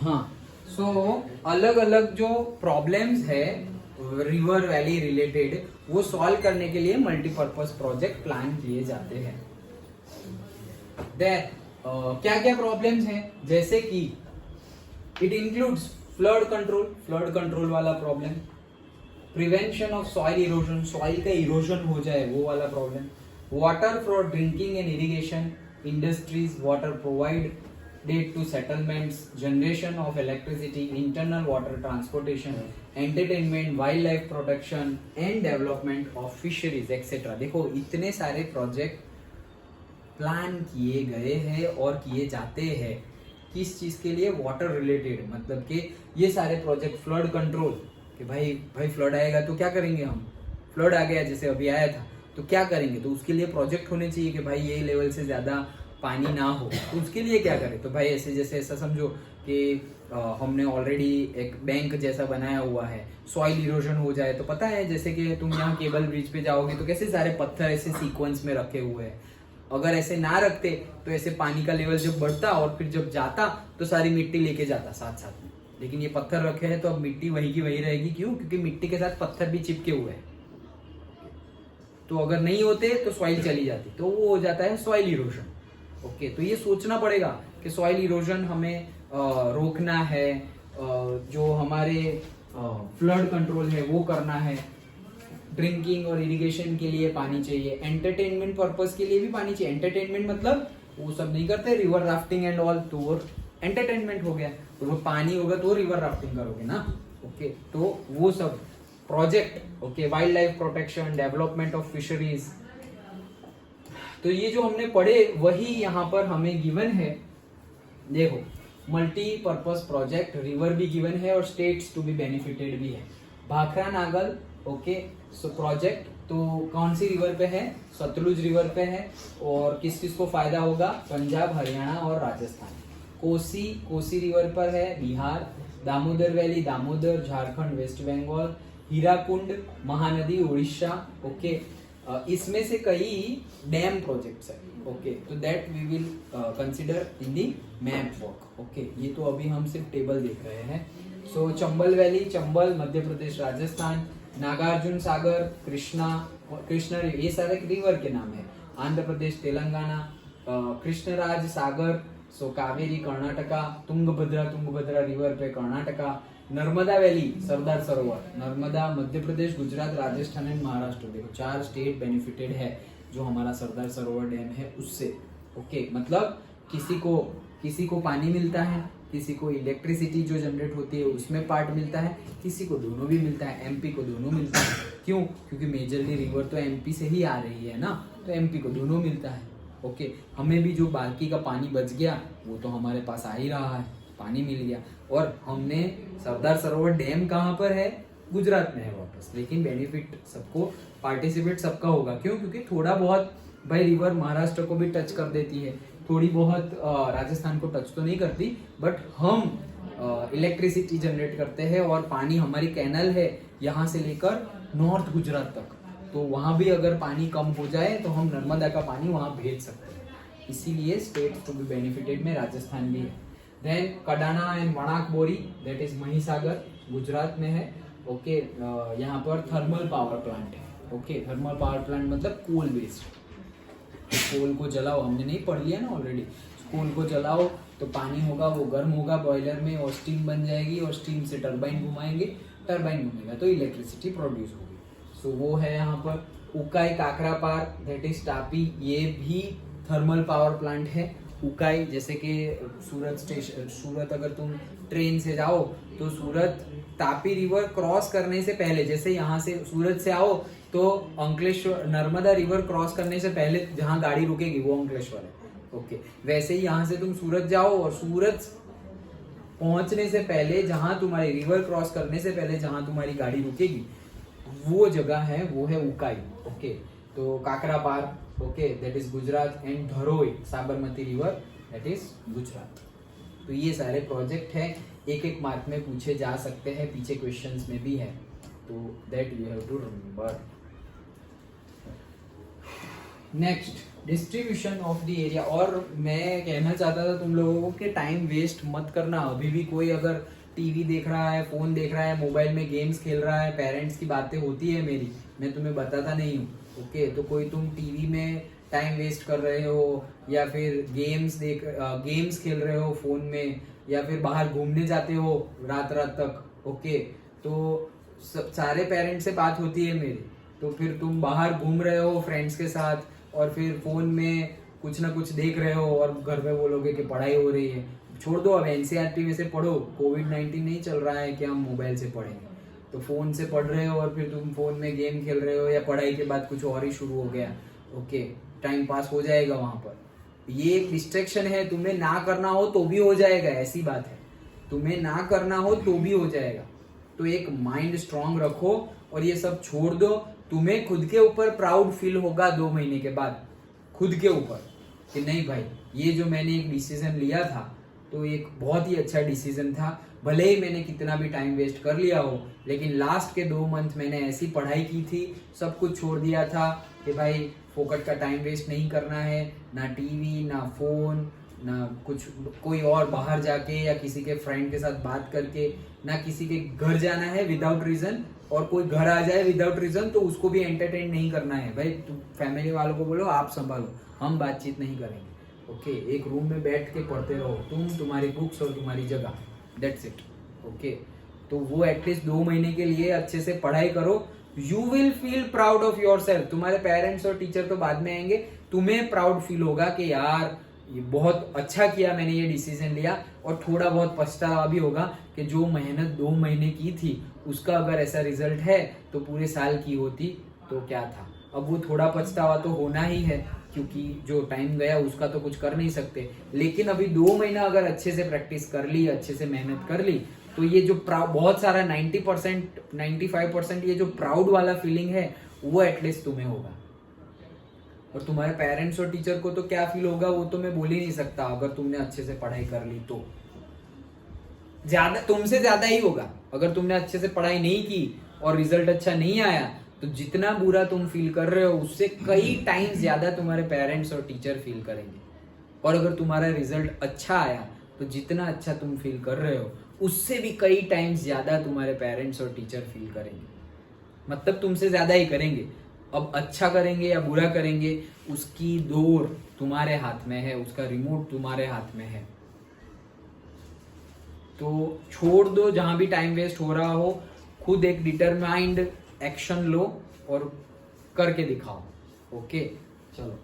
हाँ, सो अलग अलग जो प्रॉब्लम्स है रिवर वैली रिलेटेड वो सॉल्व करने के लिए मल्टीपर्पज प्रोजेक्ट प्लान किए जाते हैं। क्या क्या प्रॉब्लम्स हैं, जैसे कि इट इंक्लूड्स फ्लड कंट्रोल वाला problem, prevention of soil erosion, soil का इरोजन हो जाए वो वाला problem, water for drinking and irrigation, industries water provided two settlements, generation of electricity, internal water transportation, entertainment, wild life protection and development of fisheries etcetera. देखो इतने सारे project plan किए गए हैं और किए जाते हैं किस चीज के लिए, वाटर रिलेटेड, मतलब कि ये सारे प्रोजेक्ट, फ्लड कंट्रोल कि भाई फ्लड आएगा तो क्या करेंगे हम, फ्लड आ गया जैसे अभी आया था तो क्या करेंगे, तो उसके लिए प्रोजेक्ट होने चाहिए कि भाई ये लेवल से ज्यादा पानी ना हो, तो उसके लिए क्या करें, तो भाई ऐसे जैसे ऐसा समझो कि हमने ऑलरेडी एक बैंक जैसा बनाया हुआ है, सॉइल इरोजन हो जाए तो पता है जैसे कि तुम यहाँ केबल ब्रिज पे जाओगे तो कैसे सारे पत्थर ऐसे सीक्वेंस में रखे हुए हैं, अगर ऐसे ना रखते तो ऐसे पानी का लेवल जब बढ़ता और फिर जब जाता तो सारी मिट्टी लेके जाता साथ साथ में, लेकिन ये पत्थर रखे हैं तो अब मिट्टी वही की वही रहेगी, क्यों, क्योंकि मिट्टी के साथ पत्थर भी चिपके हुए हैं, तो अगर नहीं होते तो सॉइल चली जाती, तो वो हो जाता है सॉइल इरोजन। ओके, तो ये सोचना पड़ेगा कि सॉइल इरोजन हमें रोकना है, जो हमारे फ्लड कंट्रोल है वो करना है, ड्रिंकिंग और इरिगेशन के लिए पानी चाहिए, एंटरटेनमेंट पर्पस के लिए भी पानी चाहिए, एंटरटेनमेंट मतलब वो सब नहीं करते रिवर राफ्टिंग एंड ऑल, तो वो एंटरटेनमेंट हो गया, तो वो पानी होगा तो रिवर राफ्टिंग करोगे ना। ओके, तो वो सब project, okay, wild life protection, development of fisheries, तो ये जो हमने पढ़े वही यहाँ पर हमें गिवन है। देखो मल्टीपर्पज प्रोजेक्ट, रिवर भी गिवन है और स्टेट्स टू बी बेनिफिटेड भी है। Bhakra Nangal, okay, so project तो कौन सी रिवर पे है, सतलुज रिवर पे है, और किस किस को फायदा होगा, पंजाब, हरियाणा और राजस्थान। कोसी रिवर पर है Bihar, Damodar valley, Damodar, Jharkhand, West Bengal, Hirakud Mahanadi, Orissa. Okay, इसमें से कई डैम प्रोजेक्ट्स है। ओके, तो that we will consider in the map work. Okay, ये तो अभी हम सिर्फ टेबल देख रहे हैं। सो चंबल वैली, चंबल मध्य प्रदेश राजस्थान, नागार्जुन सागर, कृष्णा ये सारे रिवर के नाम है, आंध्र प्रदेश तेलंगाना, कृष्णराज सागर, सो कावेरी कर्नाटका, तुंगभद्रा रिवर पे कर्नाटका, नर्मदा वैली, सरदार सरोवर, नर्मदा मध्य प्रदेश, गुजरात, राजस्थान एंड महाराष्ट्र। देखो 4 स्टेट बेनिफिटेड है जो हमारा सरदार सरोवर डैम है उससे। ओके, मतलब किसी को पानी मिलता है, किसी को इलेक्ट्रिसिटी जो जनरेट होती है उसमें पार्ट मिलता है, किसी को दोनों भी मिलता है, एमपी को दोनों मिलता है। क्यों, क्योंकि मेजरली रिवर तो एमपी से ही आ रही है ना, तो एमपी को दोनों मिलता है। ओके, हमें भी जो बाकी का पानी बच गया वो तो हमारे पास आ ही रहा है, पानी मिल गया। और हमने सरदार सरोवर डैम कहाँ पर है, गुजरात में है वापस, लेकिन बेनिफिट सबको, पार्टिसिपेट सबका होगा। क्यों, क्योंकि थोड़ा बहुत भाई रिवर महाराष्ट्र को भी टच कर देती है, थोड़ी बहुत राजस्थान को टच तो नहीं करती, बट हम इलेक्ट्रिसिटी जनरेट करते हैं और पानी, हमारी कैनल है यहाँ से लेकर नॉर्थ गुजरात तक, तो वहाँ भी अगर पानी कम हो जाए तो हम नर्मदा का पानी वहाँ भेज सकते हैं, इसीलिए स्टेट टू बी बेनिफिटेड में राजस्थान भी है। Then Kadana and Wanakbori, that is Mahisagar, Gujarat में है। ओके, यहाँ पर थर्मल पावर प्लांट है। ओके, थर्मल पावर प्लांट मतलब कोल बेस्ड, कोल को जलाओ, हमने नहीं पढ़ लिया ना ऑलरेडी, कोल को जलाओ तो पानी होगा, वो गर्म होगा बॉयलर में और स्टीम बन जाएगी, और स्टीम से टरबाइन घुमाएंगे, टरबाइन घूमेगा तो इलेक्ट्रिसिटी प्रोड्यूस होगी। सो वो है यहाँ पर। उकाई काकरापार, दैट इज तापी, ये भी थर्मल पावर प्लांट है। उकाई जैसे कि सूरत अगर तुम ट्रेन से जाओ तो सूरत तापी रिवर क्रॉस करने से पहले, जैसे यहाँ से सूरत से आओ तो अंकलेश्वर, नर्मदा रिवर क्रॉस करने से पहले जहाँ गाड़ी रुकेगी वो अंकलेश्वर है। ओके, वैसे ही यहाँ से तुम सूरत जाओ और सूरत पहुंचने से पहले, जहाँ तुम्हारी रिवर क्रॉस करने से पहले जहाँ तुम्हारी गाड़ी रुकेगी वो जगह है, वो है उकाई। ओके, तो Kakrapar, okay, that is Gujarat, and Dharoi Sabarmati river, that is Gujarat. तो ये सारे प्रोजेक्ट है, एक एक मार्क में पूछे जा सकते हैं, पीछे क्वेश्चंस में भी है, तो that you have to remember. Next distribution of the area. और मैं कहना चाहता था तुम लोगों को कि टाइम वेस्ट मत करना। अभी भी कोई अगर टीवी देख रहा है, फोन देख रहा है, मोबाइल में गेम्स खेल रहा है, पेरेंट्स की बातें होती है मेरी, मैं तुम्हें बताता नहीं हूँ, ओके। तो कोई तुम टीवी में टाइम वेस्ट कर रहे हो या फिर गेम्स खेल रहे हो फोन में, या फिर बाहर घूमने जाते हो रात रात तक, ओके, तो सारे पेरेंट्स से बात होती है मेरी, तो फिर तुम बाहर घूम रहे हो फ्रेंड्स के साथ और फिर फोन में कुछ ना कुछ देख रहे हो और घर पे बोलोगे कि पढ़ाई हो रही है। छोड़ दो, अब एनसीईआरटी में से पढ़ो। कोविड-19 नहीं चल रहा है कि हम मोबाइल से पढ़ेंगे, तो फोन से पढ़ रहे हो और फिर तुम फोन में गेम खेल रहे हो या पढ़ाई के बाद कुछ और ही शुरू हो गया, ओके, टाइम पास हो जाएगा वहां पर। ये एक डिस्ट्रैक्शन है, तुम्हें ना करना हो तो भी हो जाएगा, ऐसी बात है, तुम्हें ना करना हो तो भी हो जाएगा। तो एक माइंड स्ट्रांग रखो और ये सब छोड़ दो। तुम्हें खुद के ऊपर प्राउड फील होगा 2 महीने के बाद, खुद के ऊपर, कि नहीं भाई ये जो मैंने एक डिसीजन लिया था तो एक बहुत ही अच्छा डिसीजन था। भले ही मैंने कितना भी टाइम वेस्ट कर लिया हो, लेकिन लास्ट के 2 मंथ मैंने ऐसी पढ़ाई की थी, सब कुछ छोड़ दिया था कि भाई फोकट का टाइम वेस्ट नहीं करना है, ना टीवी, ना फोन, ना कुछ कोई और बाहर जाके या किसी के फ्रेंड के साथ बात करके, ना किसी के घर जाना है विदाउट रीजन, और कोई घर आ जाए विदाउट रीजन तो उसको भी एंटरटेन नहीं करना है। भाई तुम फैमिली वालों को बोलो आप संभालो, हम बातचीत नहीं करेंगे, ओके। एक रूम में बैठ के पढ़ते रहो, तुम, तुम्हारी बुक्स और तुम्हारी जगह, दैट्स इट, ओके। तो वो एटलीस्ट 2 महीने के लिए अच्छे से पढ़ाई करो। You will feel proud of your self. तुम्हारे पेरेंट्स और टीचर तो बाद में आएंगे, तुम्हें प्राउड फील होगा कि यार ये बहुत अच्छा किया मैंने ये डिसीजन लिया, और थोड़ा बहुत पछतावा भी होगा कि जो मेहनत 2 महीने की थी उसका अगर ऐसा रिजल्ट है तो पूरे साल की होती तो क्या था। अब वो थोड़ा पछतावा तो होना ही है, क्योंकि जो टाइम गया उसका तो कुछ कर नहीं सकते, लेकिन अभी 2 महीना अगर अच्छे से प्रैक्टिस कर ली, अच्छे से मेहनत कर ली, तो ये जो बहुत सारा 90% 95% ये जो प्राउड वाला फीलिंग है वो एटलीस्ट तुम्हें होगा। और तुम्हारे पेरेंट्स और टीचर को तो क्या फील होगा वो तो मैं बोल ही नहीं सकता। अगर तुमने अच्छे से पढ़ाई कर ली तो ज्यादा, तुमसे ज्यादा ही होगा। अगर तुमने अच्छे से पढ़ाई नहीं की और रिजल्ट अच्छा नहीं आया तो जितना बुरा तुम फील कर रहे हो उससे कई टाइम्स ज्यादा तुम्हारे पेरेंट्स और टीचर फील करेंगे। और अगर तुम्हारा रिजल्ट अच्छा आया तो जितना अच्छा तुम फील कर रहे हो उससे भी कई टाइम्स ज्यादा तुम्हारे पेरेंट्स और टीचर फील करेंगे, मतलब तुमसे ज्यादा ही करेंगे। अब अच्छा करेंगे या बुरा करेंगे उसकी डोर तुम्हारे हाथ में है, उसका रिमोट तुम्हारे हाथ में है। तो छोड़ दो जहां भी टाइम वेस्ट हो रहा हो, खुद एक डिटरमाइंड एक्शन लो और करके दिखाओ, ओके। चलो,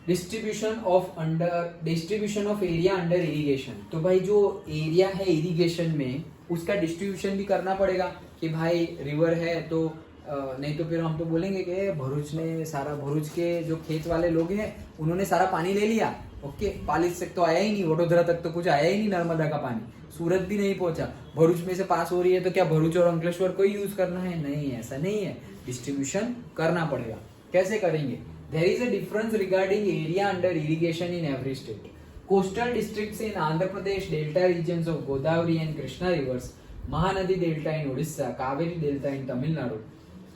distribution of area under irrigation. तो भाई जो एरिया है इरिगेशन में उसका डिस्ट्रीब्यूशन भी करना पड़ेगा कि भाई रिवर है तो नहीं तो फिर हम तो बोलेंगे कि भरूच के जो खेत वाले लोग हैं उन्होंने सारा पानी ले लिया, ओके। पालिस तक तो आया ही नहीं, वडोदरा तक तो कुछ आया ही नहीं, नर्मदा का पानी सूरत भी नहीं पहुंचा। भरूच में से पास हो रही है तो क्या भरूच और अंकलेश्वर को ही यूज करना है? नहीं, ऐसा नहीं है, डिस्ट्रीब्यूशन करना पड़ेगा। कैसे करेंगे? There is a difference regarding area under irrigation in every state. Coastal districts in Andhra Pradesh, delta regions of Godavari and Krishna rivers, Mahanadi Delta in Odisha, Kaveri Delta in Tamil Nadu,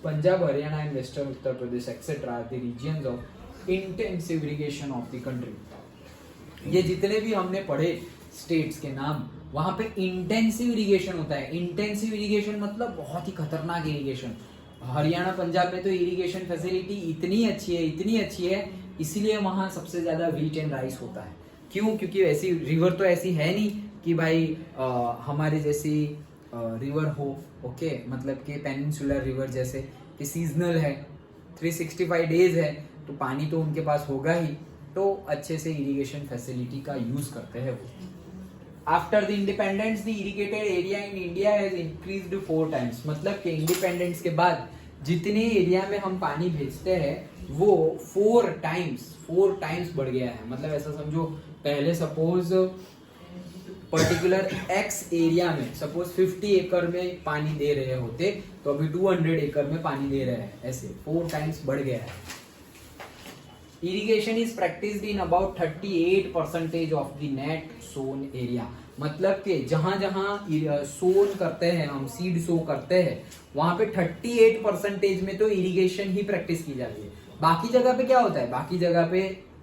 Punjab, Haryana and Western Uttar Pradesh, etc. are the regions of intensive irrigation of the country. ये जितने भी हमने पढ़े states के नाम, वहां पे intensive irrigation होता है। इंटेंसिव इरिगेशन मतलब बहुत ही खतरनाक इरिगेशन। हरियाणा पंजाब में तो इरिगेशन फैसिलिटी इतनी अच्छी है, इसीलिए वहां सबसे ज्यादा व्हीट एंड राइस होता है। क्यों? क्योंकि ऐसी रिवर तो ऐसी है नहीं कि भाई हमारे जैसी रिवर हो, ओके, मतलब कि पेनिनसुलर रिवर जैसे कि सीजनल है, 365 डेज है, तो पानी तो उनके पास होगा ही, तो अच्छे से इरिगेशन फैसिलिटी का यूज करते हैं वो। After the independence, the irrigated area in India has increased 4 times. मतलब कि इंडिपेंडेंस के बाद जितने एरिया में हम पानी भेजते हैं वो 4 टाइम्स बढ़ गया है। मतलब ऐसा समझो, पहले सपोज पर्टिकुलर एक्स एरिया में सपोज 50 एकड़ में पानी दे रहे होते, तो अभी 200 एकड़ में पानी दे रहे हैं। ऐसे 4 टाइम्स बढ़ गया है। Irrigation is practiced in about 38% of the net sown area. मतलब कि जहां सोन करते हैं हम, सीड सो करते हैं, वहां पे 38% में तो इरिगेशन ही प्रैक्टिस की जाती है। बाकी जगह पे क्या होता है, बाकी जगह पे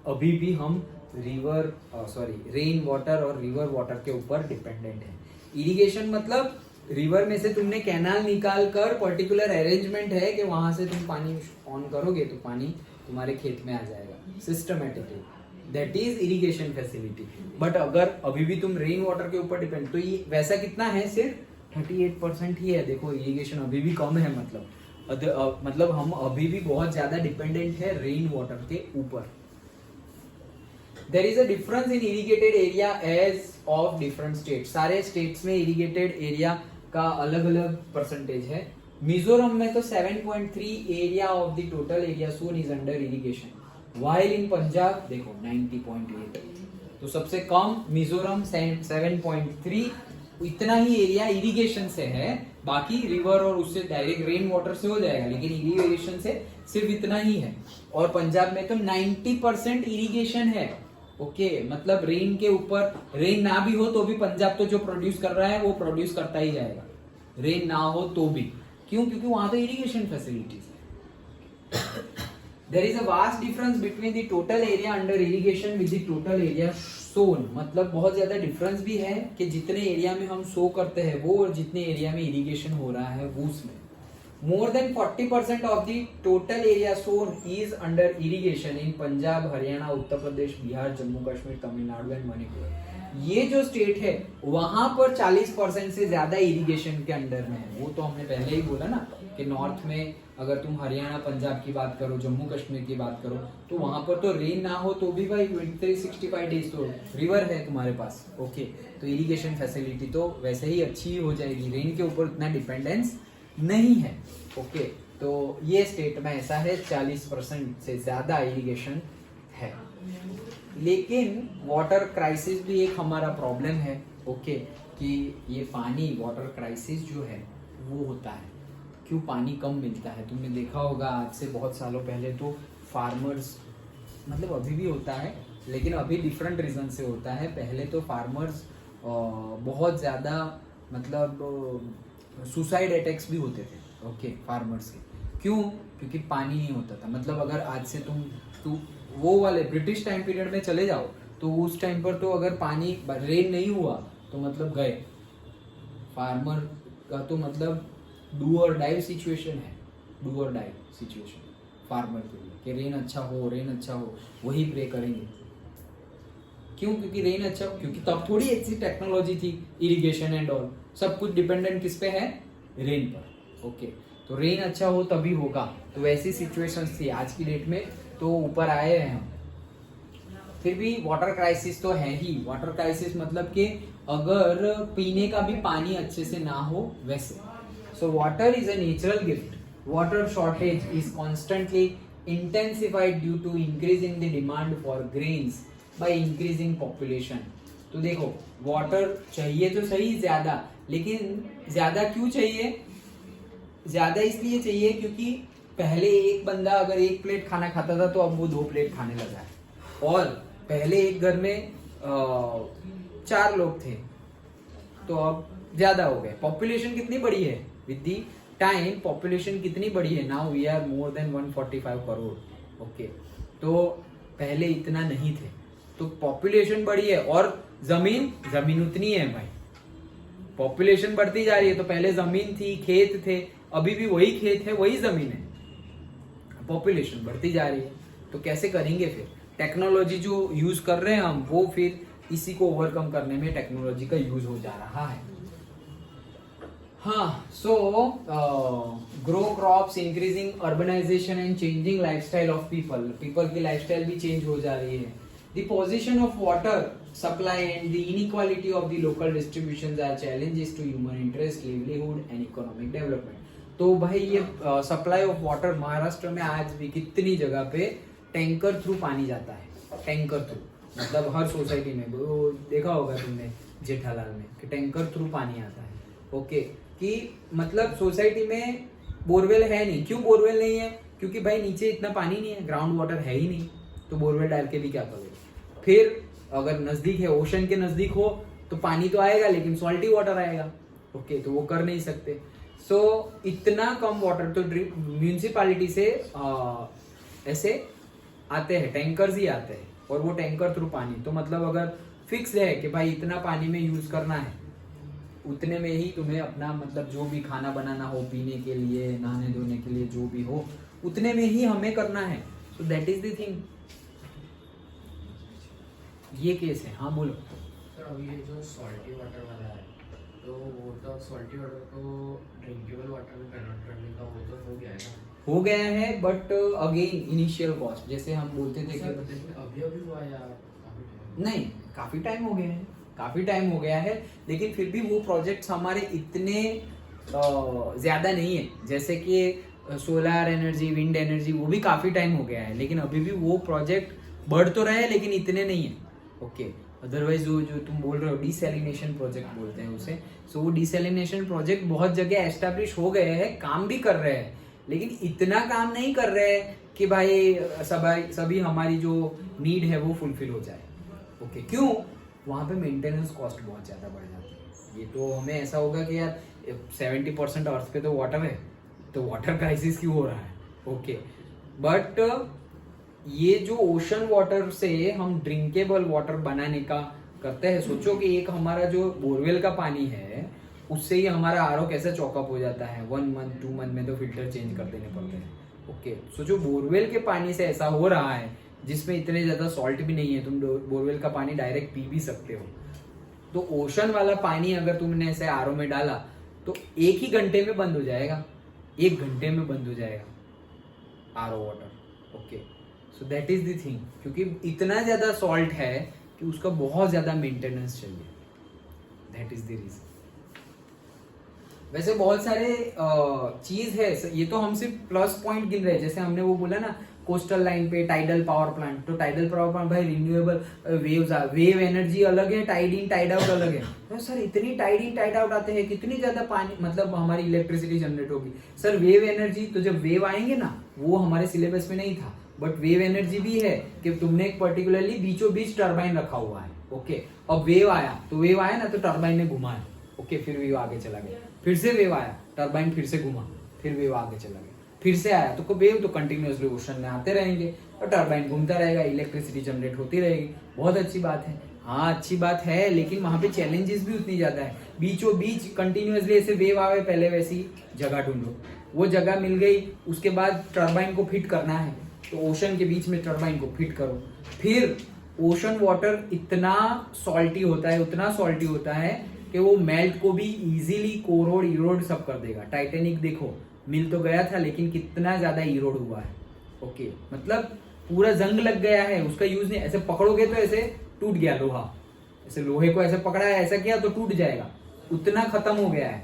अभी भी हम रेन वाटर और रिवर वाटर के ऊपर डिपेंडेंट है। इरिगेशन मतलब रिवर में से तुमने कैनाल निकाल कर पर्टिकुलर अरेंजमेंट है कि वहां से तुम पानी ऑन करोगे तो पानी तुम्हारे खेत में आ जाएगा systematically, that is irrigation facility. But अगर अभी भी तुम रेन वाटर के ऊपर डिपेंड, तो ये वैसा कितना है, सिर्फ 38% ही है। देखो इरिगेशन अभी भी कम है, मतलब हम अभी भी बहुत ज्यादा डिपेंडेंट है रेन वाटर के ऊपर। There is a difference in irrigated area as of different states. सारे states में irrigated area का अलग अलग परसेंटेज है। मिजोरम में तो 7.3 area of the total area sown is under irrigation, while in Punjab देखो 90.8, तो सबसे कम मिजोरम 7.3, इतना ही एरिया इरिगेशन से है। बाकी रिवर और उससे डायरेक्ट रेन वाटर से हो जाएगा, लेकिन इरिगेशन से सिर्फ इतना ही है। और पंजाब में तो 90% इरिगेशन है। ओके मतलब रेन के ऊपर, रेन ना भी हो तो भी पंजाब तो जो प्रोड्यूस कर रहा है वो प्रोड्यूस करता ही जाएगा, रेन ना हो तो भी। क्यों? क्योंकि वहां तो इरिगेशन फैसिलिटीज है। There is a vast difference between the total area under irrigation with the total area sown, मतलब बहुत ज्यादा डिफरेंस भी है कि जितने एरिया में हम सो करते हैं वो और जितने एरिया में इरिगेशन हो रहा है वो उसमें। More than 40% of the total area sown is under irrigation in Punjab, Haryana, Uttar Pradesh, Bihar, Jammu Kashmir, Tamil Nadu and Manipur. ये जो स्टेट है वहां पर 40% से ज्यादा इरिगेशन के अंडर में है। वो तो हमने पहले ही बोला ना कि नॉर्थ में अगर तुम हरियाणा पंजाब की बात करो, जम्मू कश्मीर की बात करो, तो वहां पर तो रेन ना हो तो भी भाई 365 डेज तो रिवर है तुम्हारे पास। ओके तो इरिगेशन फैसिलिटी तो वैसे ही अच्छी हो जाएगी, रेन के ऊपर उतना डिपेंडेंस नहीं है। ओके तो ये स्टेट में ऐसा है 40% से ज्यादा इरिगेशन है। लेकिन वाटर क्राइसिस भी एक हमारा प्रॉब्लम है। ओके कि ये पानी, वाटर क्राइसिस जो है वो होता है, क्यों पानी कम मिलता है। तुमने देखा होगा आज से बहुत सालों पहले तो फार्मर्स, मतलब अभी भी होता है लेकिन अभी डिफरेंट रीजन से होता है। पहले तो फार्मर्स बहुत ज्यादा मतलब सुसाइड अटैक्स भी होते थे। ओके फार्मर्स के, क्यों? क्योंकि पानी नहीं होता था। मतलब अगर आज से तुम वो वाले ब्रिटिश टाइम पीरियड में चले जाओ तो उस टाइम पर तो अगर पानी, रेन नहीं हुआ तो मतलब गए फार्मर का, तो मतलब डू और डाई सिचुएशन है, डू और डाई सिचुएशन फार्मर के लिए कि रेन अच्छा हो, रेन अच्छा हो, वही प्रे करेंगे। क्यों? क्योंकि रेन अच्छा हो, क्योंकि तब थोड़ी ऐसी टेक्नोलॉजी थी इरिगेशन एंड ऑल, सब कुछ डिपेंडेंट किस पे है, रेन पर। ओके तो रेन अच्छा हो तभी होगा, तो वैसी सिचुएशंस थी। आज की डेट में तो ऊपर आए हैं हम, फिर भी वाटर क्राइसिस तो है ही। वाटर क्राइसिस मतलब कि अगर पीने का भी पानी अच्छे से ना हो वैसे। So water is a natural gift, water shortage is constantly intensified due to increasing the demand for grains by increasing population. तो देखो वाटर चाहिए तो सही ज्यादा, लेकिन ज्यादा क्यों चाहिए? ज्यादा इसलिए चाहिए क्योंकि पहले एक बंदा अगर 1 प्लेट खाना खाता था तो अब वो 2 प्लेट खाने लगा है। और पहले एक घर में 4 लोग थे तो अब ज्यादा हो गए। पॉपुलेशन कितनी बड़ी है? विद द टाइम पॉपुलेशन कितनी बड़ी है? Now we are more than 145 crore. Okay तो पहले इतना नहीं थे, तो पॉपुलेशन बढ़ी है और जमीन उतनी है भाई। पॉपुलेशन बढ़ती जा रही है तो पहले जमीन थी, खेत थे, अभी भी वही खेत है, वही जमीन है, पॉपुलेशन बढ़ती जा रही है तो कैसे करेंगे फिर? टेक्नोलॉजी जो यूज कर रहे हैं हम, वो फिर इसी को ओवरकम करने में टेक्नोलॉजी का यूज हो जा रहा है। हाँ so grow crops, increasing urbanisation and changing lifestyle of people की लाइफस्टाइल भी चेंज हो जा रही है। The position of water supply and the inequality of the local distributions are challenges to human interest, livelihood and economic development. तो भाई ये supply of water Maharashtra में आज भी कितनी जगह पे टैंकर थ्रू पानी जाता है, टैंकर थ्रू, मतलब हर सोसाइटी में। वो देखा होगा तुमने जेठालाल में कि टैंकर थ्रू पानी आता है। ओके कि मतलब सोसाइटी में बोरवेल है नहीं। क्यों बोरवेल नहीं है? क्योंकि भाई नीचे इतना पानी नहीं है, ग्राउंड वाटर है ही नहीं, तो बोरवेल डाल के भी क्या करोगे? फिर अगर नजदीक है, ओशन के नजदीक हो तो पानी तो आएगा लेकिन सॉल्टी वाटर आएगा। ओके तो वो कर नहीं सकते। सो इतना कम वाटर तो म्यूनिसिपालिटी से ऐसे आते हैं, टैंकर्स ही आते हैं, और वो टैंकर थ्रू पानी, तो मतलब अगर फिक्स है कि भाई इतना पानी में यूज करना है, उतने में ही तुम्हें अपना मतलब जो भी खाना बनाना हो, पीने के लिए, नहाने धोने के लिए, जो भी हो, उतने में ही हमें करना है। सो दैट इज द थिंग। ये केस है। हाँ बोलो। सर अभी ये जो सॉल्टी वाटर वाला है, तो वो तो सॉल्टी वाटर को ड्रिंकेबल वाटर में कन्वर्ट करने का वो तो हो गया है ना? हो गया है, बट अगेन इनिशियल कॉस्ट, जैसे हम बोलते थे कि अभी अभी हुआ या काफी टाइम? नहीं, काफी टाइम हो गया है, काफी टाइम हो गया है, लेकिन फिर भी वो प्रोजेक्ट्स हमारे इतने ज्यादा नहीं है, जैसे कि सोलर एनर्जी, विंड एनर्जी, वो भी काफी टाइम हो गया है, लेकिन अभी भी वो प्रोजेक्ट बढ़ तो रहे हैं, लेकिन इतने नहीं है। ओके, अदरवाइज जो जो तुम बोल रहे हो डिसैलिनेशन प्रोजेक्ट बोलते हैं उसे, सो वो डिसैलिनेशन प्रोजेक्ट बहुत जगह एस्टैब्लिश हो गए हैं, काम भी कर रहे हैं, लेकिन इतना काम नहीं कर रहे हैं कि भाई सभी हमारी जो नीड है वो फुलफिल हो जाए। ओके, क्यों? वहाँ पे मेंटेनेंस कॉस्ट बहुत ज़्यादा बढ़ जाती है। ये तो हमें ऐसा होगा कि यार 70% अर्थ पे तो वाटर है, तो वाटर क्राइसिस क्यों हो रहा है? ओके, बट ये जो ओशन वाटर से हम ड्रिंकेबल वाटर बनाने का करते हैं, सोचो कि एक हमारा जो बोरवेल का पानी है, उससे ही हमारा आरओ कैसे चॉकअप हो जाता है, 1 मंथ 2 मंथ में तो फिल्टर चेंज कर देने पड़ते हैं। ओके, सोचो बोरवेल के पानी से ऐसा हो रहा है, जिसमें इतने ज्यादा सॉल्ट भी नहीं है, तुम बोरवेल का पानी डायरेक्ट पी भी सकते हो। तो ओशन वाला पानी अगर तुमने ऐसे आरओ में डाला तो 1 ही घंटे में बंद हो जाएगा, 1 घंटे में बंद हो जाएगा RO water. Okay, so that is the thing, क्योंकि इतना ज्यादा सॉल्ट है कि उसका बहुत ज्यादा मेंटेनेंस चाहिए, दैट इज द रीजन। वैसे बहुत सारे चीज है, ये तो हम सिर्फ प्लस पॉइंट गिन रहे हैं, जैसे हमने वो बोला ना कोस्टल लाइन पे टाइडल पावर प्लांट, तो टाइडल पावर प्लांट भाई रिन्यूएबल वेव एनर्जी अलग है, टाइड इन टाइड आउट अलग है। तो सर इतनी टाइड इन टाइड आउट आते हैं, कितनी ज्यादा पानी मतलब हमारी इलेक्ट्रिसिटी जनरेट होगी। सर वेव एनर्जी, तो जब वेव आएंगे ना, वो हमारे सिलेबस में नहीं था, बट वेव एनर्जी भी है कि तुमने एक पर्टिकुलरली बीचों बीच टर्बाइन रखा हुआ है। ओके, अब वेव आया, तो वेव आया ना तो टर्बाइन ने घुमाया, ओके, फिर वेव आगे चला गया, फिर से वेव आया, टर्बाइन फिर से घुमा, फिर वेव आगे चला गया, फिर से आया, तो वेव तो कंटिन्यूअसली ओशन में आते रहेंगे और टर्बाइन घूमता रहेगा, इलेक्ट्रिसिटी जनरेट होती रहेगी। बहुत अच्छी बात है, हाँ अच्छी बात है, लेकिन वहां पे चैलेंजेस भी उतनी ज्यादा है। बीचों बीच कंटिन्यूअसली ऐसे वेव आवे, पहले वैसी जगह ढूंढो, वो जगह मिल गई, उसके बाद टर्बाइन को फिट करना है, तो ओशन के बीच में टर्बाइन को फिट करो। फिर ओशन वाटर इतना सॉल्टी होता है, उतना सॉल्टी होता है कि वो मेल्ट को भी इजीली कोरोड इरोड सब कर देगा। टाइटेनिक देखो, मिल तो गया था लेकिन कितना ज्यादा इरोड हुआ है। ओके, मतलब पूरा जंग लग गया है, उसका यूज नहीं, ऐसे पकड़ोगे तो ऐसे टूट गया लोहा, ऐसे लोहे को ऐसे पकड़ा है, ऐसा किया तो टूट जाएगा, उतना खत्म हो गया है।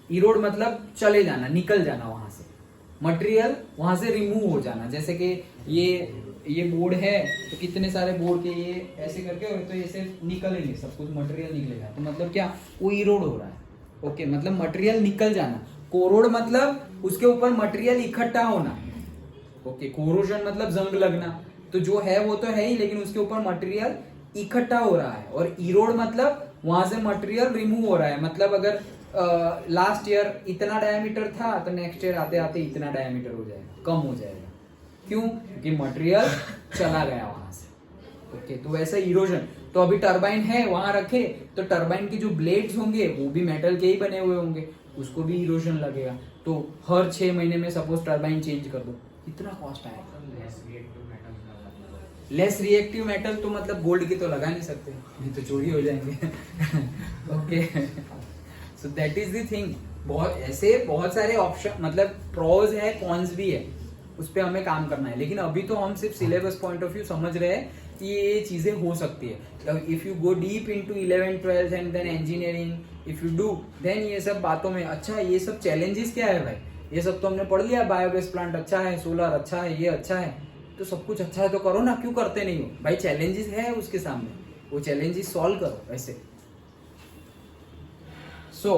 इरोड मतलब चले जाना, निकल जाना, वहां से मटेरियल वहां से रिमूव हो जाना। जैसे कि ये बोर्ड है, तो कितने सारे बोर्ड के ये ऐसे करके, और तो ऐसे निकलेंगे, सब कुछ मटेरियल निकलेगा, तो मतलब क्या, वो इरोड हो रहा है। ओके, मतलब मटेरियल निकल जाना। कोरोड मतलब उसके ऊपर मटेरियल इकट्ठा होना। ओके, कोरोजन मतलब जंग लगना, तो जो है वो तो है ही, लेकिन उसके ऊपर मटेरियल इकट्ठा हो रहा है। और इरोड मतलब वहां से मटेरियल रिमूव हो रहा है, मतलब अगर लास्ट ईयर इतना डायमीटर था तो नेक्स्ट ईयर आते आते इतना डायमीटर हो जाएगा, कम हो जाएगा। क्यों? क्योंकि मटेरियल चला गया वहां से। ओके, तो वैसा इरोजन, तो अभी टरबाइन है वहां रखे, तो टरबाइन के जो ब्लेड्स होंगे वो भी मेटल के ही बने हुए होंगे, उसको भी इरोजन लगेगा। तो हर 6 महीने में सपोज टरबाइन चेंज कर दो, कितना कॉस्ट आएगा? लेस रिएक्टिव मेटल तो मतलब गोल्ड की तो लगा नहीं सकते, नहीं तो चोरी हो जाएंगे। Okay, so that is the thing. बहुत सारे ऑप्शन, मतलब प्रोज है, कॉन्स भी है, उस पर हमें काम करना है। लेकिन अभी तो हम सिर्फ सिलेबस पॉइंट ऑफ व्यू समझ रहे हैं कि ये चीजें हो सकती है। If you go deep into 11th 12th and then engineering, if you do then ये सब बातों में, अच्छा ये सब चैलेंजेस क्या है भाई, ये सब तो हमने पढ़ लिया, बायोगैस प्लांट अच्छा है, सोलर अच्छा है, ये अच्छा है, तो सब कुछ अच्छा है तो करो ना, क्यों करते नहीं हो भाई? चैलेंजेस है उसके सामने, वो चैलेंजेस सॉल्व करो ऐसे। सो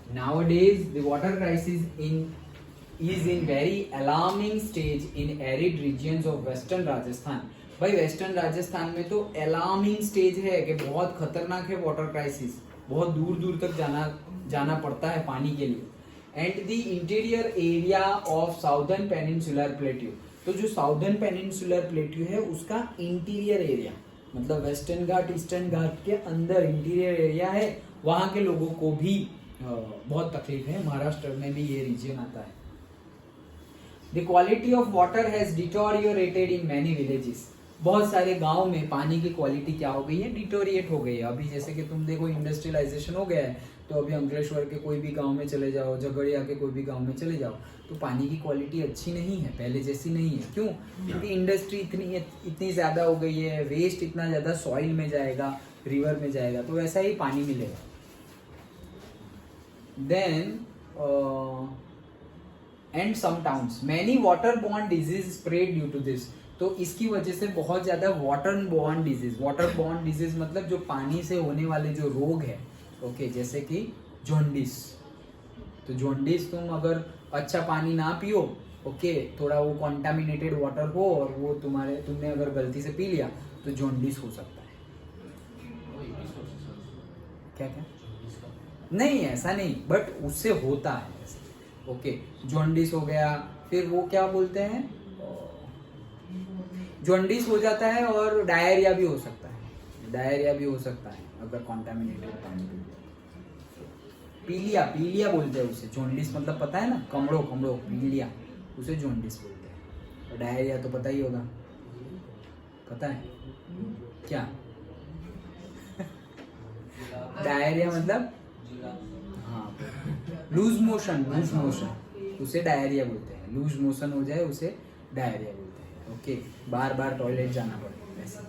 nowadays the water crisis is in very alarming stage in arid regions of western Rajasthan। भाई वेस्टर्न राजस्थान में तो अलार्मिंग स्टेज है कि बहुत खतरनाक है वाटर क्राइसिस, बहुत दूर दूर तक जाना पड़ता है पानी के लिए। And the interior area of southern peninsular plateau. तो जो साउदर्न पेनिनसुलर प्लेट्यू है उसका इंटीरियर एरिया, मतलब वेस्टर्न घाट ईस्टर्न घाट के अंदर इंटीरियर एरिया है, वहां के लोगों को भी बहुत तकलीफ है। महाराष्ट्र में भी ये रीजन आता है। The quality of water has deteriorated in many villages. बहुत सारे गांव में पानी की क्वालिटी क्या हो गई है, डिटोरिएट हो गई है। अभी जैसे कि तुम देखो इंडस्ट्रियलाइजेशन हो गया है, तो अभी अंकलेश्वर के कोई भी गांव में चले जाओ, झगड़िया के कोई भी गांव में चले जाओ, तो पानी की क्वालिटी अच्छी नहीं है, पहले जैसी नहीं है। क्यों? क्योंकि इंडस्ट्री इतनी ज़्यादा हो गई है, वेस्ट इतना ज़्यादा सॉइल में जाएगा, रिवर में जाएगा, तो वैसा ही पानी मिलेगा। Then and some towns many water borne disease spread due to this. तो इसकी वजह से बहुत ज़्यादा वाटर बॉर्न डिजीज मतलब जो पानी से होने वाले जो रोग है, ओके, जैसे कि जॉन्डिस। तो जॉन्डिस तुम अगर अच्छा पानी ना पियो, ओके, थोड़ा वो कॉन्टामिनेटेड वाटर हो और वो तुमने अगर गलती से पी लिया तो जॉन्डिस हो सकता है। क्या क्या? नहीं, ऐसा नहीं, बट उससे होता है ऐसा। ओके, जॉन्डिस हो गया, फिर वो क्या बोलते हैं, जॉन्डिस हो जाता है, और डायरिया भी हो सकता है अगर कॉन्टामिनेटेड पानी पी लिया। पीलिया बोलते हैं उसे। जॉन्डिस मतलब पता है ना, कमड़ो पीलिया, उसे जॉन्डिस बोलते हैं। और डायरिया तो पता ही होगा, पता है क्या? डायरिया मतलब हाँ, लूज मोशन उसे डायरिया बोलते हैं। लूज मोशन हो जाए उसे डायरिया बोलते हैं। ओके, बार बार टॉयलेट जाना पड़े ऐसा।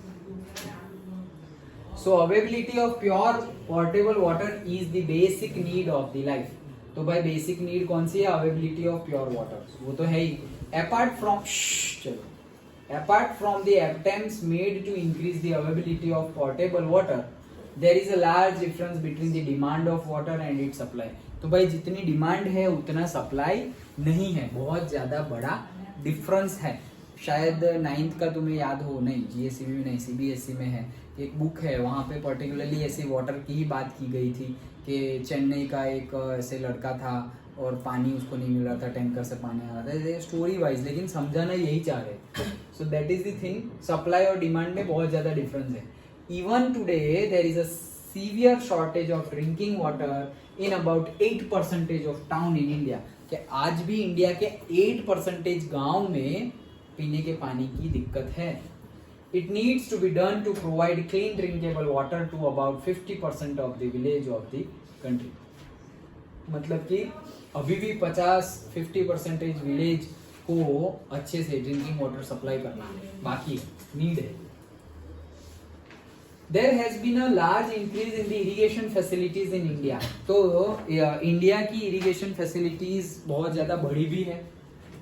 So availability of pure portable water is the basic need of the life. तो भाई बेसिक नीड कौन सी है? अवेबिलिटी ऑफ प्योर वाटर, वो तो है ही। Apart from the attempts made to increase the availability of portable water, there is a large difference between the demand of water and its supply. तो भाई जितनी demand है उतना सप्लाई नहीं है, बहुत ज्यादा बड़ा डिफरेंस है। शायद 9th का तुम्हें याद हो, नहीं जीएससीबी में नहीं, सीबीएसई में है, एक बुक है, वहाँ पे पर्टिकुलरली ऐसे वाटर की ही बात की गई थी कि चेन्नई का एक ऐसे लड़का था और पानी उसको नहीं मिल रहा था, टैंकर से पानी आ रहा था, स्टोरी वाइज, लेकिन समझाना यही चाह रहे। So that is the thing, supply और डिमांड में बहुत ज़्यादा डिफरेंस है। Even today there is a severe shortage of drinking water in about 8% of town in India. कि आज भी इंडिया के 8% गांव में पीने के पानी की दिक्कत है। It needs to be done to provide clean drinkable water to about 50% of the village of the country. मतलब कि अभी भी 50% विलेज को अच्छे से ड्रिंकिंग वाटर सप्लाई करना है, बाकी नीड है। There has been a large increase in the irrigation facilities in India. तो इंडिया की इरिगेशन फैसिलिटीज बहुत ज़्यादा बढ़ी भी है।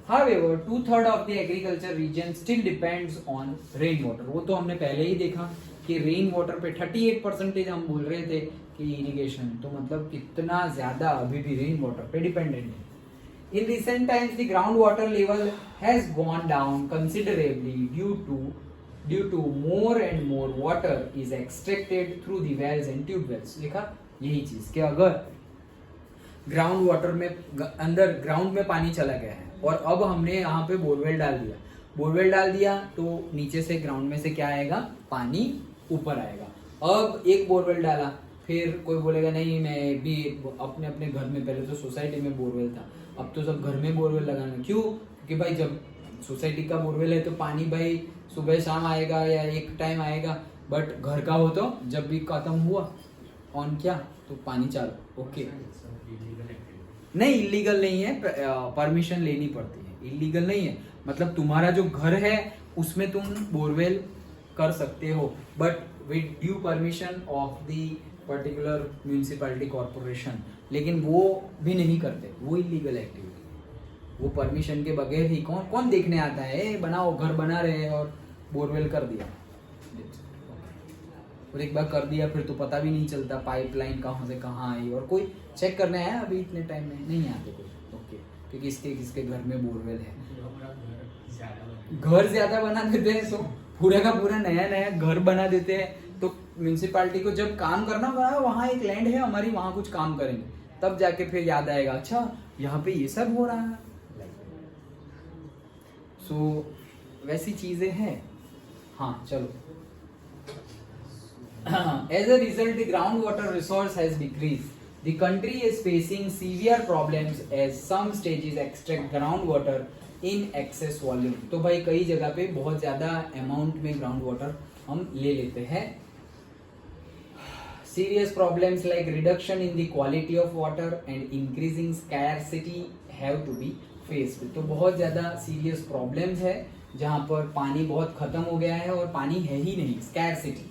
However, 2/3 of the agriculture region still depends on rain water. वो तो हमने पहले ही देखा कि रेन वाटर पे 38% हम बोल रहे थे कि इरिगेशन, तो मतलब कितना ज़्यादा अभी भी रेन वाटर पे डिपेंडेंट है। In recent times, the groundwater level has gone down considerably due to more and more water is extracted through the wells and tube wells. देखा यही चीज कि अगर ग्राउंड वाटर में अंदर ग्राउंड में पानी चला गया है और अब हमने यहाँ पे बोरवेल डाल दिया तो नीचे से ग्राउंड में से क्या आएगा, पानी ऊपर आएगा। अब एक बोरवेल डाला, फिर कोई बोलेगा नहीं मैं भी अपने अपने घर में, पहले तो सोसाइटी में बोरवेल था, अब तो सब घर में बोरवेल लगाना। क्यों? क्योंकि भाई जब सोसाइटी का बोरवेल है तो पानी भाई सुबह शाम आएगा या एक टाइम आएगा, बट घर का हो तो जब भी खत्म हुआ ऑन किया तो पानी चालू। ओके, नहीं इलीगल नहीं है, परमिशन लेनी पड़ती है, इलीगल नहीं है। मतलब तुम्हारा जो घर है उसमें तुम बोरवेल कर सकते हो, but with due permission of the particular municipality corporation, लेकिन वो भी नहीं करते, वो इलीगल एक्टिविटी। वो परमिशन के बगैर ही कौन देखने आता है, बनाओ घर बना रहे हैं और बोरवेल कर दिया, और एक बार कर दिया फिर तो पता भी नहीं चलता पाइपलाइन कहाँ से कहाँ आई, और कोई चेक करने आया अभी इतने टाइम में नहीं आते कोई। ओके, क्योंकि किसके घर में बोरवेल है। घर ज्यादा बना देते हैं तो पूरा का पूरा नया घर बना देते हैं, तो म्यूनिसिपैलिटी को जब काम करना पड़ा, वहाँ एक लैंड है हमारी, वहाँ कुछ काम करेंगे, तब जाके फिर याद आएगा अच्छा यहाँ पे ये सब हो रहा है। सो वैसी चीजें हैं। हाँ चलो। As a result, the groundwater resource has decreased. The country is facing severe problems as some states extract groundwater in excess volume. तो भाई कई जगह पे बहुत ज्यादा अमाउंट में ग्राउंड वाटर हम ले लेते हैं। Serious problems like reduction in the quality of water and increasing scarcity have to be faced. तो बहुत ज्यादा सीरियस प्रॉब्लम्स है जहाँ पर पानी बहुत खत्म हो गया है और पानी है ही नहीं, scarcity.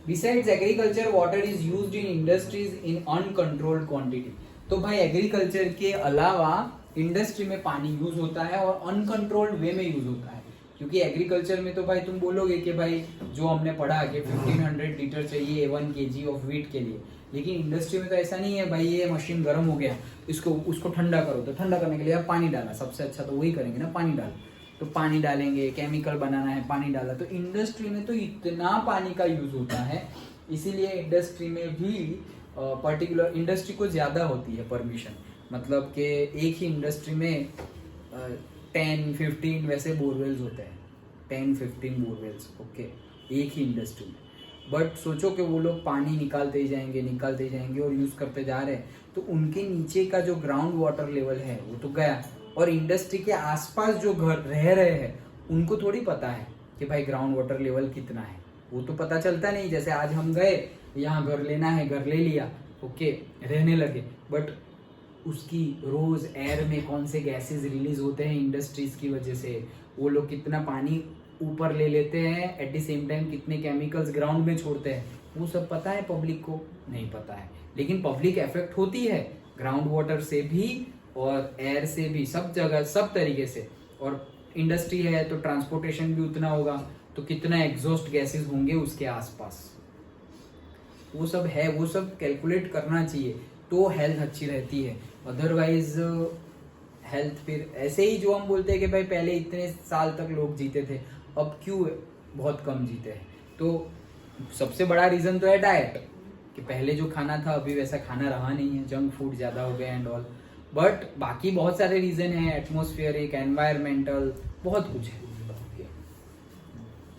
Besides agriculture, water is used in industries in uncontrolled quantity. तो भाई एग्रीकल्चर के अलावा इंडस्ट्री में पानी यूज होता है और अनकंट्रोल्ड वे में यूज होता है। क्योंकि एग्रीकल्चर में तो भाई तुम बोलोगे कि भाई जो हमने पढ़ा कि 1500 लीटर चाहिए 1 kg ऑफ व्हीट के लिए, लेकिन इंडस्ट्री में तो ऐसा नहीं है भाई ये मशीन गर्म हो गया इसको उसको ठंडा करो, तो ठंडा करने के लिए आप पानी डाला, सबसे अच्छा तो वही करेंगे ना, पानी डाल, तो पानी डालेंगे, केमिकल बनाना है पानी डाला। तो इंडस्ट्री में तो इतना पानी का यूज होता है, इसीलिए इंडस्ट्री में भी पर्टिकुलर इंडस्ट्री को ज्यादा होती है परमिशन, मतलब कि एक ही इंडस्ट्री में 10-15 वैसे बोरवेल्स होते हैं, 10-15 बोरवेल्स ओके एक ही इंडस्ट्री में। बट सोचो कि वो लोग पानी निकालते ही जाएंगे और यूज करते जा रहे हैं, तो उनके नीचे का जो ग्राउंड वाटर लेवल है वो तो गया, और इंडस्ट्री के आसपास जो घर रह रहे हैं उनको थोड़ी पता है कि भाई ग्राउंड वाटर लेवल कितना है, वो तो पता चलता नहीं। जैसे आज हम गए यहाँ घर लेना है, घर ले लिया ओके रहने लगे, बट उसकी रोज एयर में कौन से गैसेस रिलीज होते हैं इंडस्ट्रीज की वजह से, वो लोग कितना पानी ऊपर ले लेते हैं, एट द सेम टाइम कितने केमिकल्स ग्राउंड में छोड़ते हैं, वो सब पता है पब्लिक को नहीं पता है। लेकिन पब्लिक इफेक्ट होती है ग्राउंड वाटर से भी और एयर से भी, सब जगह सब तरीके से। और इंडस्ट्री है तो ट्रांसपोर्टेशन भी उतना होगा, तो कितना एग्जॉस्ट गैसेस होंगे उसके आसपास, वो सब है, वो सब कैलकुलेट करना चाहिए तो हेल्थ अच्छी रहती है। अदरवाइज हेल्थ फिर ऐसे ही जो हम बोलते हैं कि भाई पहले इतने साल तक लोग जीते थे, अब क्यों बहुत कम जीते हैं, तो सबसे बड़ा रीजन तो है डाइट, कि पहले जो खाना था अभी वैसा खाना रहा नहीं है, जंक फूड ज्यादा हो गया एंड ऑल। बट बाकी बहुत सारे रीजन है, एटमोस्फियरिक, एनवायरमेंटल, बहुत कुछ है।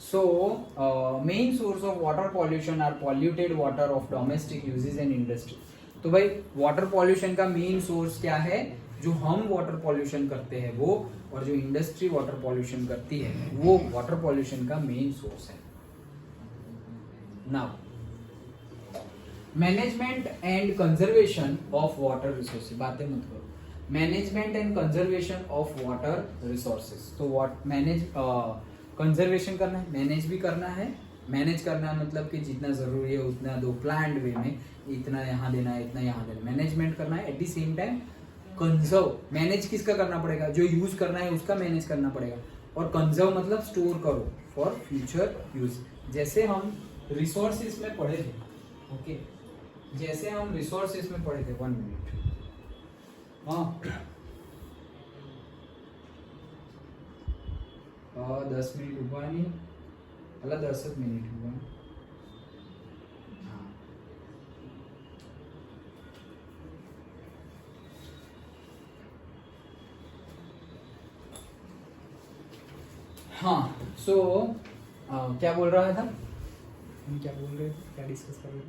So main source of water pollution are polluted water of domestic uses and industry. तो भाई वाटर पॉल्यूशन का मेन सोर्स क्या है, जो हम वाटर पॉल्यूशन करते हैं वो, और जो इंडस्ट्री वाटर पॉल्यूशन करती है वो वाटर पॉल्यूशन का मेन सोर्स है। Now management and conservation of water resources, बातें मत करो, management and conservation of water resources. तो व्हाट मैनेज कंजर्वेशन करना है, मैनेज भी करना है, मैनेज करना है मतलब कि जितना जरूरी है उतना दो, प्लान्ड वे में, इतना यहाँ देना है इतना यहाँ देना, मैनेजमेंट करना है। At the same time conserve, manage किसका करना पड़ेगा, जो यूज करना है उसका मैनेज करना पड़ेगा, और कंजर्व मतलब स्टोर करो फॉर फ्यूचर यूज। जैसे हम रिसोर्सेज में पढ़े थे ओके, जैसे हम रिसोर्सेज में पढ़े थे, 1 मिनट, हाँ 10 मिनट हुआ नहीं, अल्लाह 10 मिनट हुआ। हाँ सो क्या बोल रहा था हम, क्या बोल रहे थे, क्या डिस्कस कर रहे थे,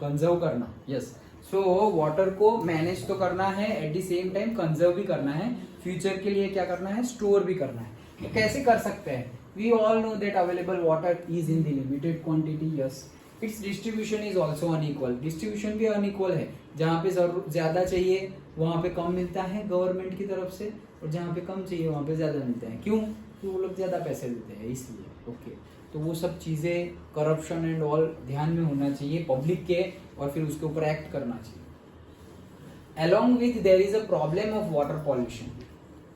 कंजर्व करना, यस। सो वाटर को मैनेज तो करना है, at the same time conserve भी करना है, फ्यूचर के लिए क्या करना है, स्टोर भी करना है। तो कैसे कर सकते हैं, we all know that available water is in the limited quantity, yes, its distribution is also unequal, distribution भी अनइक्वल है, जहाँ पे ज्यादा चाहिए वहाँ पे कम मिलता है गवर्नमेंट की तरफ से, और जहाँ पे कम चाहिए वहाँ पे ज्यादा मिलता है। क्यों, क्योंकि वो लोग ज्यादा पैसे देते हैं इसलिए ओके। तो वो सब चीजें करप्शन एंड ऑल ध्यान में होना चाहिए पब्लिक के, और फिर उसके ऊपर एक्ट करना चाहिए। Along with there is a problem of water pollution.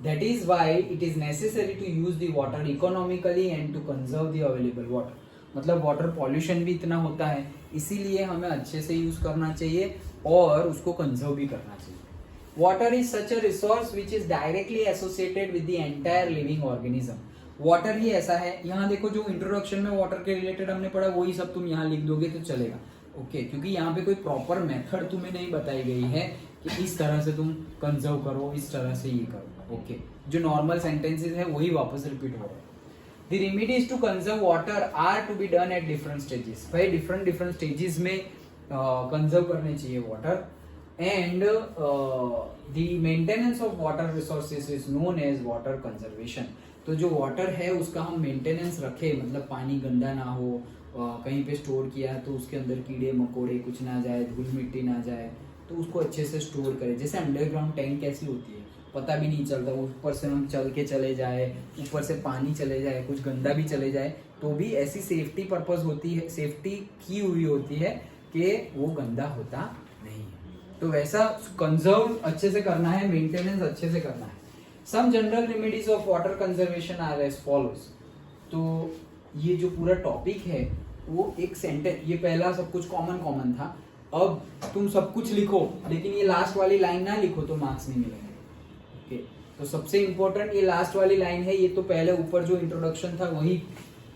That is why it is necessary to use the water economically and to conserve the available water. मतलब वाटर पॉल्यूशन भी इतना होता है, इसीलिए हमें अच्छे से यूज करना चाहिए और उसको कंजर्व भी करना चाहिए। Water is such a resource which is directly associated with the entire living organism. Water ही ऐसा है, यहाँ देखो जो इंट्रोडक्शन में वाटर के रिलेटेड हमने पढ़ा वही सब तुम यहाँ लिख दोगे तो चलेगा। ओके, क्योंकि यहाँ पे कोई प्रॉपर मेथड तुम्हें नहीं बताई गई है कि इस तरह से तुम कंजर्व करो, इस तरह से ये करो। ओके, जो नॉर्मल सेंटेंसेस है वही वापस रिपीट हो रहा है। The remedies to conserve water are to be done at different stages. भाई different stages में conserve करने चाहिए water, and the maintenance of water resources is known as water conservation. तो जो water है उसका हम maintenance रखें, मतलब पानी गंदा ना हो, कहीं पे स्टोर किया तो उसके अंदर कीड़े मकोड़े कुछ ना जाए, धूल मिट्टी ना जाए, तो उसको अच्छे से स्टोर करें। जैसे अंडरग्राउंड टैंक कैसी होती है, पता भी नहीं चलता, ऊपर से हम चल के चले जाए, ऊपर से पानी चले जाए, कुछ गंदा भी चले जाए, तो भी ऐसी सेफ्टी पर्पस होती है, सेफ्टी की हुई होती है कि वो गंदा होता नहीं है। तो वैसा कंजर्व अच्छे से करना है, मेंटेनेंस अच्छे से करना है। Some general remedies of water conservation are as follows. तो ये जो पूरा टॉपिक है वो एक सेंटेंस, ये पहला सब कुछ कॉमन था। अब तुम सब कुछ लिखो, लेकिन ये लास्ट वाली लाइन ना लिखो तो मार्क्स नहीं मिलेंगे। तो सबसे इंपॉर्टेंट ये लास्ट वाली लाइन है, ये तो पहले ऊपर जो इंट्रोडक्शन था वही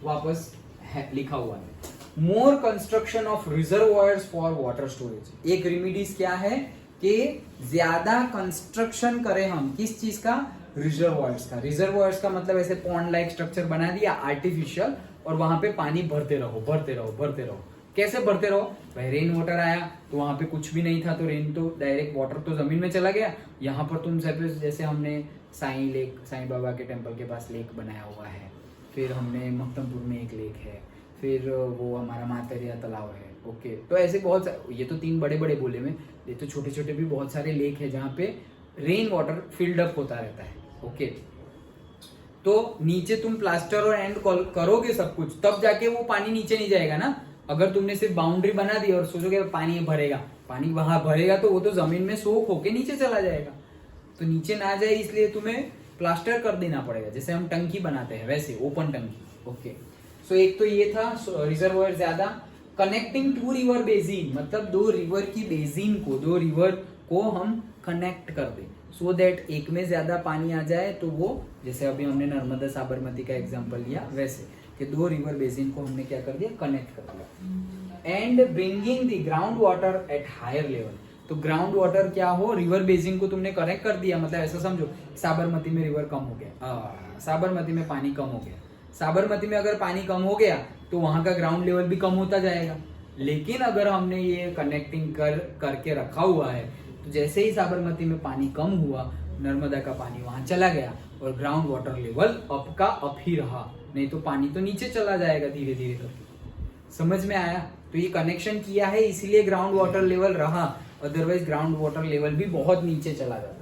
वापस है लिखा हुआ है। More construction of reservoirs for water storage. एक रेमेडीज क्या है कि ज्यादा कंस्ट्रक्शन करें हम, किस चीज का, रिजर्वॉयर्स का। रिजर्वॉयर्स का मतलब ऐसे पॉन्ड लाइक स्ट्रक्चर बना दिया आर्टिफिशियल, और वहां पे पानी भरते रहो। कैसे भरते रहो भाई, रेन वाटर आया तो वहां पे कुछ भी नहीं था, तो रेन तो डायरेक्ट वाटर तो जमीन में चला गया। यहाँ पर तुम जैसे हमने साईं बाबा के टेम्पल के पास लेक बनाया हुआ है, फिर हमने मक्तमपुर में एक लेक है, फिर वो हमारा मातरिया तालाब है। ओके, तो ऐसे बहुत, ये तो 3 बड़े बोले में, ये तो छोटे छोटे भी बहुत सारे लेक है जहाँ पे रेन वाटर फिल्ड अप होता रहता है। ओके, तो नीचे तुम प्लास्टर और एंड करोगे सब कुछ, तब जाके वो पानी नीचे नहीं जाएगा ना। अगर तुमने सिर्फ बाउंड्री बना दी और सोचोगे पानी भरेगा, पानी वहां भरेगा तो वो तो जमीन में सोख होके नीचे चला जाएगा। तो नीचे ना जाए इसलिए तुम्हें प्लास्टर कर देना पड़ेगा, जैसे हम टंकी बनाते हैं वैसे ओपन टंकी। ओके, सो एक तो ये था रिजर्वॉयर ज्यादा। कनेक्टिंग 2 रिवर बेसिन, मतलब 2 रिवर की बेसिन को, 2 रिवर को हम कनेक्ट कर दें, सो दैट एक में ज्यादा पानी आ जाए, तो वो जैसे अभी हमने नर्मदा साबरमती का एग्जांपल लिया वैसे कि 2 रिवर बेसिन को हमने क्या कर दिया, कनेक्ट कर दिया। And bringing the ground water at higher level. तो ग्राउंड वाटर क्या हो, रिवर बेसिन को तुमने कनेक्ट कर दिया, मतलब ऐसा समझो साबरमती में रिवर कम हो गया, साबरमती में पानी कम हो गया। साबरमती में अगर पानी कम हो गया तो वहां का ग्राउंड लेवल भी कम होता जाएगा। लेकिन अगर हमने ये कनेक्टिंग करके रखा हुआ है, तो जैसे ही साबरमती में पानी कम हुआ, नर्मदा का पानी वहां चला गया और ग्राउंड वाटर लेवल अप का अप ही रहा, नहीं तो पानी तो नीचे चला जाएगा धीरे धीरे करके। समझ में आया? तो ये कनेक्शन किया है इसलिए ग्राउंड वाटर लेवल रहा, अदरवाइज ग्राउंड वाटर लेवल भी बहुत नीचे चला जाता।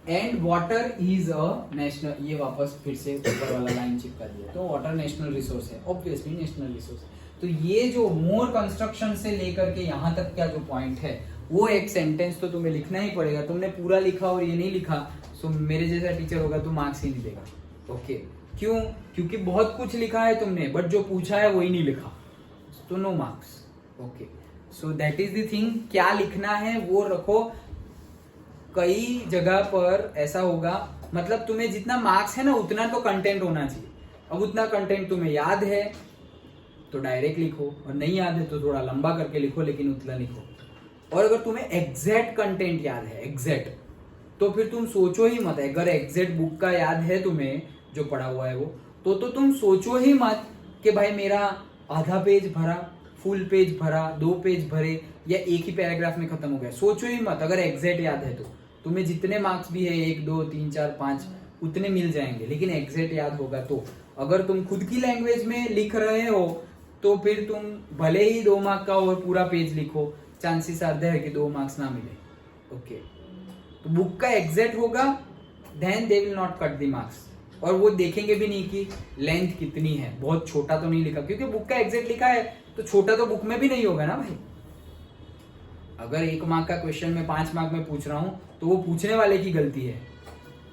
And water is a national, ये वापस फिर से ऊपर वाला लाइन चिपका दिया, तो वाटर नेशनल रिसोर्स है, ऑब्वियसली नेशनल रिसोर्स। तो ये जो मोर कंस्ट्रक्शन से लेकर के यहाँ तक का जो पॉइंट है, वो एक सेंटेंस तो तुम्हें लिखना ही पड़ेगा। तुमने पूरा लिखा और ये नहीं लिखा, तो मेरे जैसा टीचर होगा तो मार्क्स ही नहीं देगा। ओके, क्यों? क्योंकि बहुत कुछ लिखा है तुमने, बट जो पूछा है वही नहीं लिखा, तो no marks. Okay, so that is the thing, क्या लिखना है वो रखो। कई जगह पर ऐसा होगा, मतलब तुम्हें जितना मार्क्स है ना उतना तो कंटेंट होना चाहिए। अब उतना कंटेंट तुम्हें याद है तो डायरेक्ट लिखो, और नहीं याद है तो थोड़ा लंबा करके लिखो, लेकिन उतना लिखो। और अगर तुम्हें एग्जैक्ट कंटेंट याद है, एग्जैक्ट, तो फिर तुम सोचो ही मत। अगर एग्जैक्ट बुक का याद है तुम्हें जो पढ़ा हुआ है वो, तो तुम सोचो ही मत कि भाई मेरा आधा पेज भरा, फुल पेज भरा, 2 पेज भरे, या एक ही पैराग्राफ में खत्म हो गया। सोचो ही मत। अगर एग्जैक्ट याद है तो तुम्हें जितने मार्क्स भी है 1 2 3 4 5 उतने मिल जाएंगे, लेकिन एग्जैक्ट याद होगा तो। अगर तुम खुद की लैंग्वेज में लिख रहे हो तो फिर तुम भले ही 2 मार्क का और पूरा पेज लिखो, चांसेस आते हैं कि 2 मार्क्स ना मिले। ओके, तो बुक का एग्जैक्ट होगा, then they will not cut the marks. और वो देखेंगे भी नहीं कि लेंथ कितनी है, बहुत छोटा तो नहीं लिखा, क्योंकि बुक का एग्जैक्ट लिखा है तो छोटा तो बुक में भी नहीं होगा ना भाई। अगर 1 मार्क का क्वेश्चन में 5 मार्क में पूछ रहा हूं तो वो पूछने वाले की गलती है।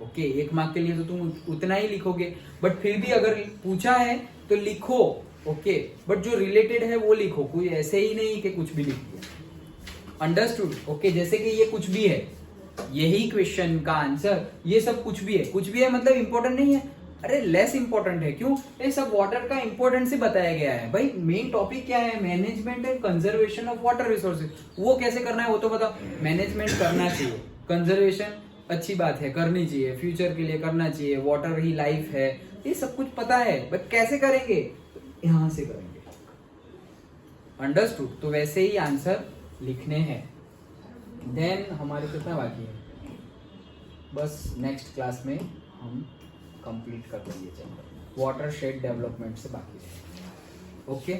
ओके, 1 मार्क के लिए तो तुम उतना ही लिखोगे, बट फिर भी अगर पूछा है तो लिखो। ओके, बट जो रिलेटेड है वो लिखो, कोई ऐसे ही नहीं कि कुछ भी लिख दिया। अंडरस्टूड? ओके, जैसे कि ये कुछ भी है, यही क्वेश्चन का आंसर, ये सब कुछ भी है, कुछ भी है मतलब इंपॉर्टेंट नहीं है, अरे लेस इंपॉर्टेंट है, क्यों? ये सब वाटर का इंपॉर्टेंस ही बताया गया है भाई। मेन टॉपिक क्या है? Management and conservation of water resources. वो कैसे करना है वो तो बताओ। मैनेजमेंट करना चाहिए, कंजर्वेशन अच्छी बात है, करनी चाहिए, फ्यूचर के लिए करना चाहिए, वाटर ही लाइफ है, ये सब कुछ पता है, बट कैसे करेंगे? यहां से करेंगे। अंडरस्टूड? तो वैसे ही आंसर लिखने हैं। देन हमारे कितना बाकी है? बस नेक्स्ट क्लास में हम कंप्लीट कर देंगे चैप्टर, वाटर शेड डेवलपमेंट से बाकी है। ओके।